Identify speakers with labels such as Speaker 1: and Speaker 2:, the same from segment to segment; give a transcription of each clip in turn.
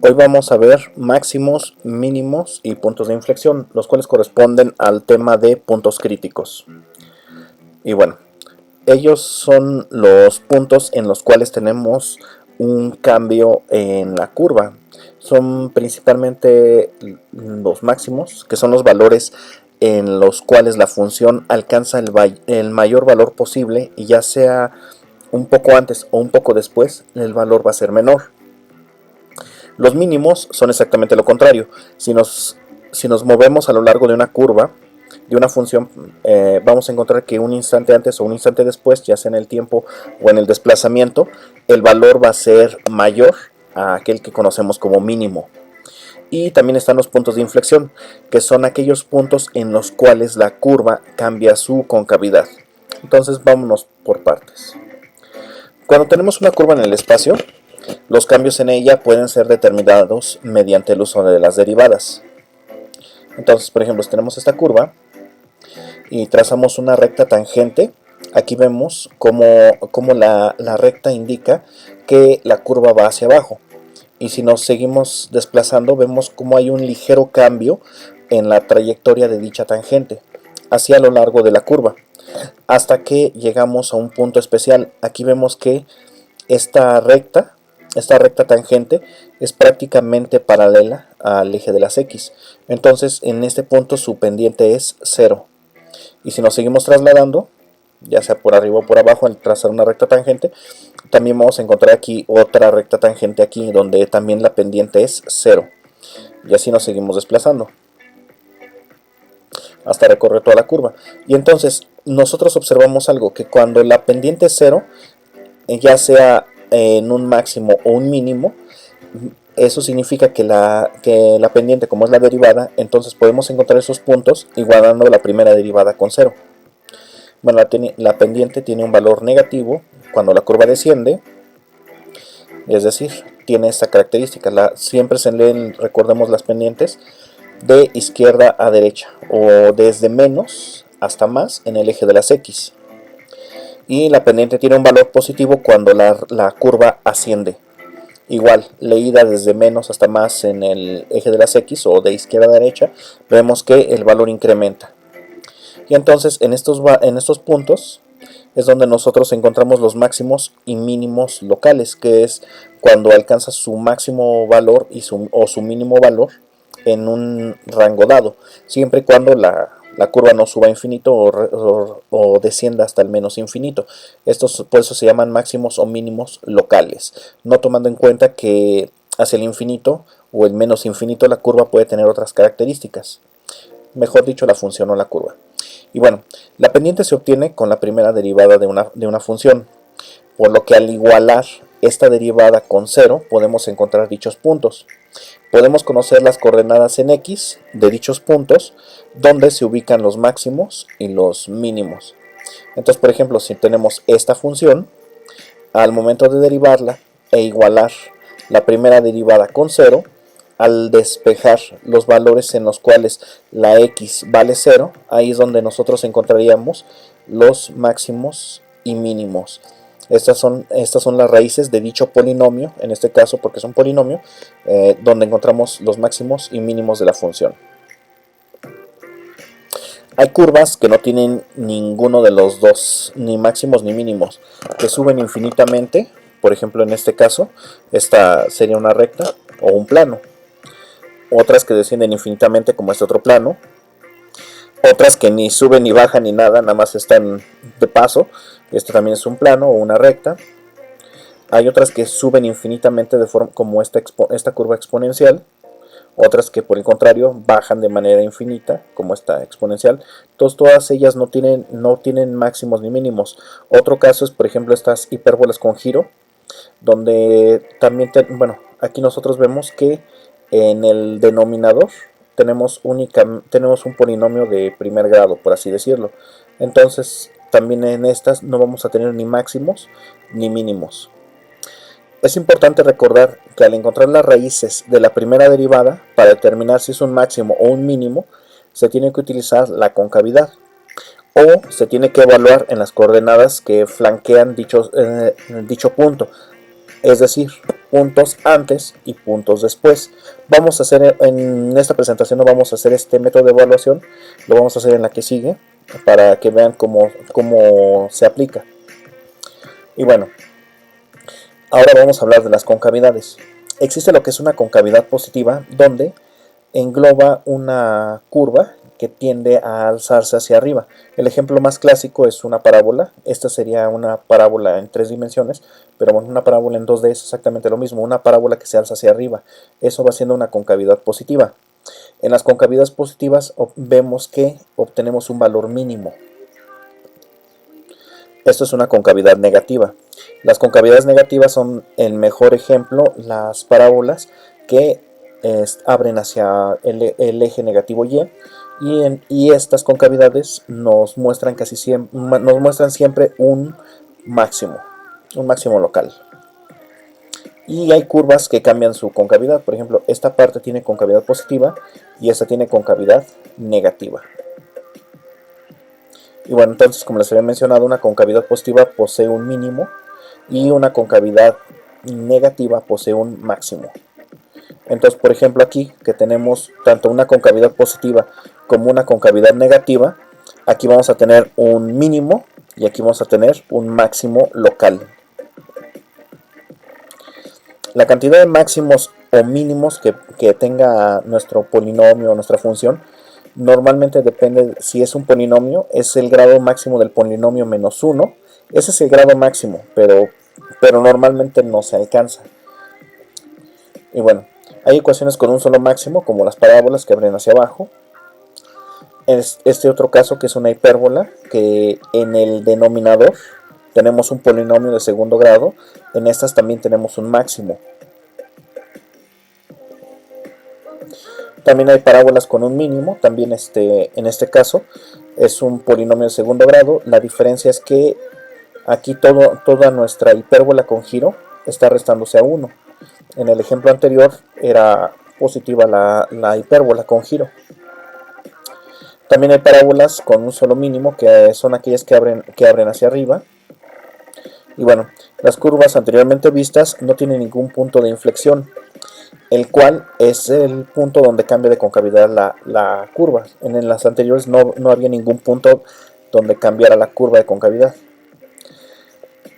Speaker 1: Hoy vamos a ver máximos, mínimos y puntos de inflexión, los cuales corresponden al tema de puntos críticos. Y bueno, ellos son los puntos en los cuales tenemos un cambio en la curva. Son principalmente los máximos, que son los valores en los cuales la función alcanza el mayor valor posible, y ya sea un poco antes o un poco después, el valor va a ser menor. Los mínimos son exactamente lo contrario. Si nos movemos a lo largo de una curva, de una función, vamos a encontrar que un instante antes o un instante después, ya sea en el tiempo o en el desplazamiento, el valor va a ser mayor a aquel que conocemos como mínimo. Y también están los puntos de inflexión, que son aquellos puntos en los cuales la curva cambia su concavidad. Entonces vámonos por partes. Cuando tenemos una curva en el espacio, los cambios en ella pueden ser determinados mediante el uso de las derivadas. Entonces, por ejemplo, si tenemos esta curva y trazamos una recta tangente, aquí vemos cómo la recta indica que la curva va hacia abajo. Y si nos seguimos desplazando, vemos cómo hay un ligero cambio en la trayectoria de dicha tangente hacia lo largo de la curva, hasta que llegamos a un punto especial. Aquí vemos que esta recta tangente es prácticamente paralela al eje de las X. Entonces en este punto su pendiente es 0. Y si nos seguimos trasladando, ya sea por arriba o por abajo, al trazar una recta tangente, también vamos a encontrar aquí otra recta tangente aquí, donde también la pendiente es 0. Y así nos seguimos desplazando hasta recorrer toda la curva. Y entonces nosotros observamos algo, que cuando la pendiente es 0, ya sea en un máximo o un mínimo, eso significa que la pendiente, como es la derivada, entonces podemos encontrar esos puntos igualando la primera derivada con 0. Bueno, la pendiente tiene un valor negativo cuando la curva desciende, es decir, tiene esta característica. Siempre se leen, recordemos, las pendientes de izquierda a derecha, o desde menos hasta más en el eje de las X. Y la pendiente tiene un valor positivo cuando la curva asciende. Igual, leída desde menos hasta más en el eje de las X o de izquierda a derecha, vemos que el valor incrementa. Y entonces en estos puntos es donde nosotros encontramos los máximos y mínimos locales, que es cuando alcanza su máximo valor o su mínimo valor en un rango dado, siempre y cuando la curva no suba a infinito o descienda hasta el menos infinito. Estos por eso se llaman máximos o mínimos locales, no tomando en cuenta que hacia el infinito o el menos infinito la curva puede tener otras características, mejor dicho, la función o la curva. Y bueno, la pendiente se obtiene con la primera derivada de una función, por lo que al igualar esta derivada con 0 podemos encontrar dichos puntos. Podemos conocer las coordenadas en X de dichos puntos, donde se ubican los máximos y los mínimos. Entonces, por ejemplo, si tenemos esta función, al momento de derivarla e igualar la primera derivada con 0, al despejar los valores en los cuales la X vale 0, ahí es donde nosotros encontraríamos los máximos y mínimos. Estas son las raíces de dicho polinomio, en este caso porque es un polinomio, donde encontramos los máximos y mínimos de la función. Hay curvas que no tienen ninguno de los dos, ni máximos ni mínimos, que suben infinitamente. Por ejemplo, en este caso, esta sería una recta o un plano. Otras que descienden infinitamente, como este otro plano. Otras que ni suben ni bajan ni nada, nada más están de paso. Esto también es un plano o una recta. Hay otras que suben infinitamente de forma como esta curva exponencial. Otras que por el contrario bajan de manera infinita, como esta exponencial. Entonces todas ellas no tienen máximos ni mínimos. Otro caso es, por ejemplo, estas hipérbolas con giro, donde también, aquí nosotros vemos que en el denominador tenemos un polinomio de primer grado, por así decirlo. Entonces también en estas no vamos a tener ni máximos ni mínimos. Es importante recordar que al encontrar las raíces de la primera derivada, para determinar si es un máximo o un mínimo, se tiene que utilizar la concavidad, o se tiene que evaluar en las coordenadas que flanquean dicho punto. Es decir, puntos antes y puntos después. Vamos a hacer en esta presentación, no vamos a hacer este método de evaluación, lo vamos a hacer en la que sigue para que vean cómo se aplica. Y bueno, ahora vamos a hablar de las concavidades. Existe lo que es una concavidad positiva, donde engloba una curva que tiende a alzarse hacia arriba. El ejemplo más clásico es una parábola. Esta sería una parábola en 3 dimensiones, pero bueno, una parábola en 2D es exactamente lo mismo, una parábola que se alza hacia arriba. Eso va siendo una concavidad positiva. En las concavidades positivas vemos que obtenemos un valor mínimo. Esto es una concavidad negativa. Las concavidades negativas son el mejor ejemplo, las parábolas que abren hacia el eje negativo y estas concavidades nos muestran siempre un máximo local. Y hay curvas que cambian su concavidad. Por ejemplo, esta parte tiene concavidad positiva y esta tiene concavidad negativa. Y bueno, entonces, como les había mencionado, una concavidad positiva posee un mínimo y una concavidad negativa posee un máximo. Entonces, por ejemplo, aquí que tenemos tanto una concavidad positiva como una concavidad negativa, aquí vamos a tener un mínimo y aquí vamos a tener un máximo local. La cantidad de máximos o mínimos que tenga nuestro polinomio o nuestra función normalmente depende. Si es un polinomio, es el grado máximo del polinomio menos 1. Ese es el grado máximo, pero normalmente no se alcanza. Y bueno, hay ecuaciones con un solo máximo, como las parábolas que abren hacia abajo. Este otro caso, que es una hipérbola, que en el denominador tenemos un polinomio de segundo grado. En estas también tenemos un máximo. También hay parábolas con un mínimo. También en este caso es un polinomio de segundo grado. La diferencia es que aquí toda nuestra hipérbola con giro está restándose a 1. En el ejemplo anterior era positiva la hipérbola con giro. También hay parábolas con un solo mínimo, que son aquellas que abren hacia arriba. Y bueno, las curvas anteriormente vistas no tienen ningún punto de inflexión, el cual es el punto donde cambia de concavidad la curva. En las anteriores no había ningún punto donde cambiara la curva de concavidad.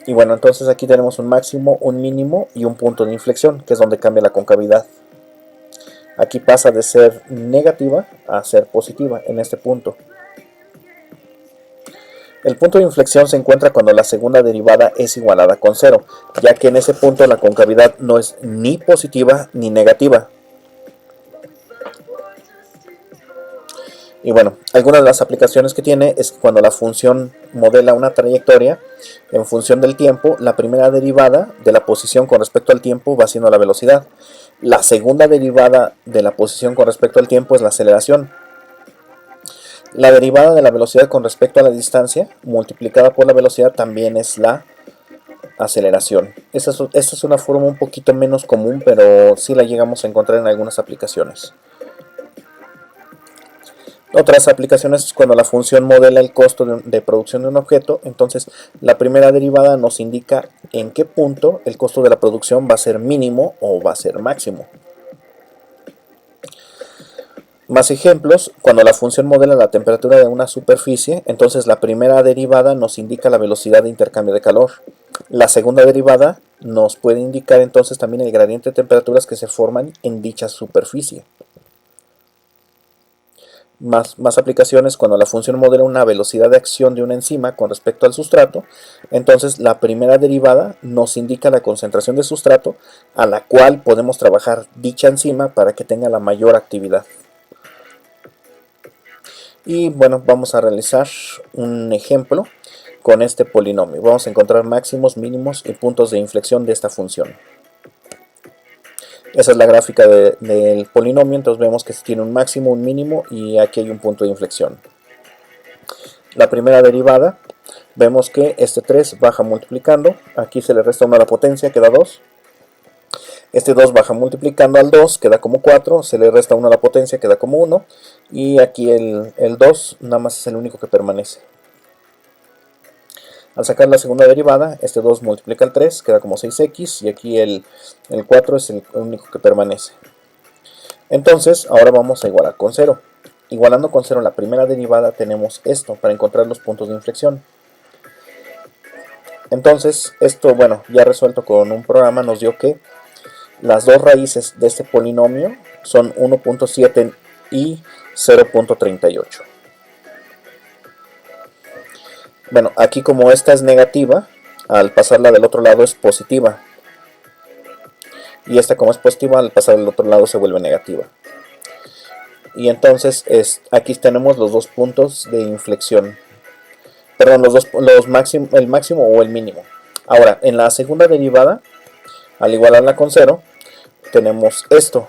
Speaker 1: Y bueno, entonces aquí tenemos un máximo, un mínimo y un punto de inflexión, que es donde cambia la concavidad. Aquí pasa de ser negativa a ser positiva en este punto. El punto de inflexión se encuentra cuando la segunda derivada es igualada con 0, ya que en ese punto la concavidad no es ni positiva ni negativa. Y bueno, algunas de las aplicaciones que tiene es que cuando la función modela una trayectoria en función del tiempo, la primera derivada de la posición con respecto al tiempo va siendo la velocidad. La segunda derivada de la posición con respecto al tiempo es la aceleración. La derivada de la velocidad con respecto a la distancia multiplicada por la velocidad también es la aceleración. Esta es una forma un poquito menos común, pero sí la llegamos a encontrar en algunas aplicaciones. Otras aplicaciones es cuando la función modela el costo de producción de un objeto. Entonces la primera derivada nos indica en qué punto el costo de la producción va a ser mínimo o va a ser máximo. Más ejemplos: cuando la función modela la temperatura de una superficie, entonces la primera derivada nos indica la velocidad de intercambio de calor. La segunda derivada nos puede indicar entonces también el gradiente de temperaturas que se forman en dicha superficie. Más aplicaciones: cuando la función modela una velocidad de acción de una enzima con respecto al sustrato, entonces la primera derivada nos indica la concentración de sustrato a la cual podemos trabajar dicha enzima para que tenga la mayor actividad. Y bueno, vamos a realizar un ejemplo con este polinomio. Vamos a encontrar máximos, mínimos y puntos de inflexión de esta función. Esa es la gráfica del polinomio. Entonces vemos que tiene un máximo, un mínimo y aquí hay un punto de inflexión. La primera derivada, vemos que este 3 baja multiplicando. Aquí se le resta 1 a la potencia, queda 2. Este 2 baja multiplicando al 2, queda como 4. Se le resta 1 a la potencia, queda como 1. Y aquí el 2 nada más es el único que permanece. Al sacar la segunda derivada, este 2 multiplica el 3, queda como 6x, y aquí el 4 es el único que permanece. Entonces, ahora vamos a igualar con 0. Igualando con 0 la primera derivada, tenemos esto para encontrar los puntos de inflexión. Entonces, esto, bueno, ya resuelto con un programa, nos dio que las dos raíces de este polinomio son 1.7 y 0.38. Bueno, aquí como esta es negativa, al pasarla del otro lado es positiva. Y esta como es positiva, al pasar del otro lado se vuelve negativa. Y entonces aquí tenemos los dos puntos de inflexión. Perdón, el máximo o el mínimo. Ahora, en la segunda derivada, al igualarla con 0, tenemos esto.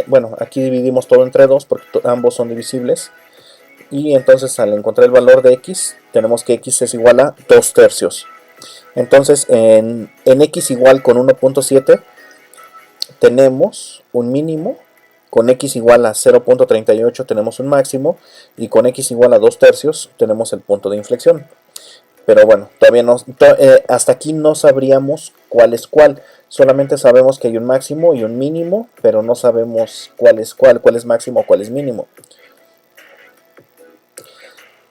Speaker 1: Bueno, aquí dividimos todo entre 2 porque ambos son divisibles. Y entonces al encontrar el valor de x, tenemos que x es igual a 2 tercios. Entonces en x igual con 1.7 tenemos un mínimo, con x igual a 0.38 tenemos un máximo, y con x igual a 2 tercios tenemos el punto de inflexión. Pero bueno, todavía no, hasta aquí no sabríamos cuál es cuál. Solamente sabemos que hay un máximo y un mínimo, pero no sabemos cuál es máximo o cuál es mínimo.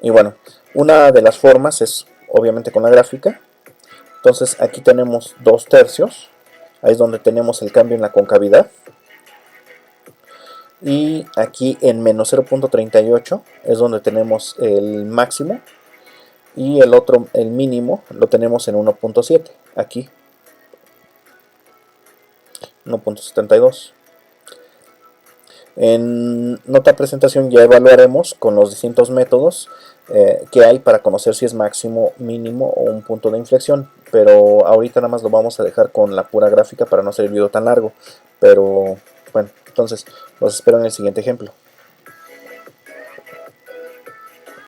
Speaker 1: Y bueno, una de las formas es obviamente con la gráfica. Entonces aquí tenemos 2 tercios. Ahí es donde tenemos el cambio en la concavidad. Y aquí en menos 0.38 es donde tenemos el máximo. Y el otro, el mínimo, lo tenemos en 1.7. Aquí. 1.72. En otra presentación ya evaluaremos con los distintos métodos que hay para conocer si es máximo, mínimo o un punto de inflexión, pero ahorita nada más lo vamos a dejar con la pura gráfica para no hacer el video tan largo. Pero bueno, entonces los espero en el siguiente ejemplo.